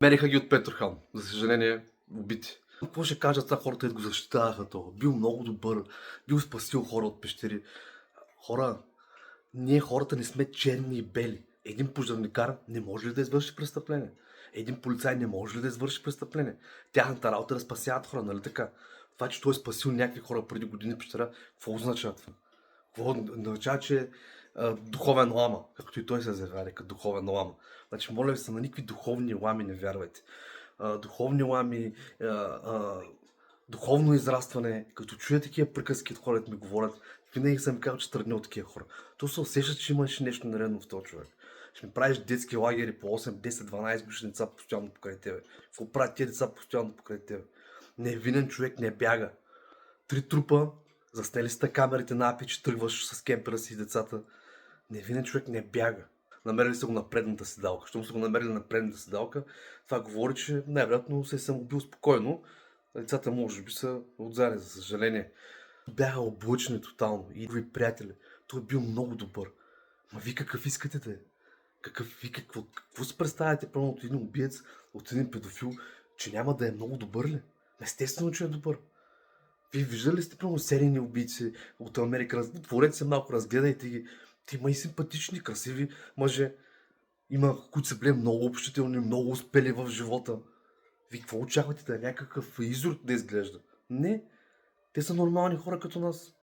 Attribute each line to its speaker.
Speaker 1: Мериха ги от Петрохан. За съжаление, убити. Какво ще кажат това хората, които го защитаваха то? Бил много добър, бил спасил хора от пещери. Хора, ние хората не сме черни и бели. Един пожарникар не може ли да извърши престъпление? Един полицай не може ли да извърши престъпление? Тяхната работа е да спасяват хора, нали така? Това, че той е спасил някакви хора преди години в пещера, какво означава това? Какво означава, че е духовен лама, както и той се завява като духовен лама. Значи, моля ви се, на никакви духовни лами не вярвайте. Духовни лами, духовно израстване, като чуя такива приказки от хората ми говорят, винаги съм казал, че тръгне от такива хора. То се усеща, че имаш нещо наредно в този човек. Ще ми правиш детски лагери по 8, 10, 12 годишни деца постоянно покрай тебе. Какво правят тези деца постоянно покрай тебе? Невинен човек не бяга. 3 трупа, заснели сте камерите на апи, че тръгваш с кемпера си и децата. Невинен човек не бяга. Намерили са го на предната седалка. Щом са го намерили на предната седалка, това говори, че най-вероятно се е самоубил спокойно. Децата може би са отзади, за съжаление. Бяха облъчени тотално. И ви приятели, той е бил много добър. Ма ви какъв искате да е? Какво си представяте пълно от един убиец, от един педофил, че няма да е много добър ли? Естествено, че е добър. Вие виждали ли сте пълно серийни убийци от Америка? Отворете се малко, разгледайте ги. Те има и симпатични, красиви мъже. Има, които са били много общителни, много успели в живота. Вие какво очаквате да е някакъв изрод да изглежда? Не, те са нормални хора като нас.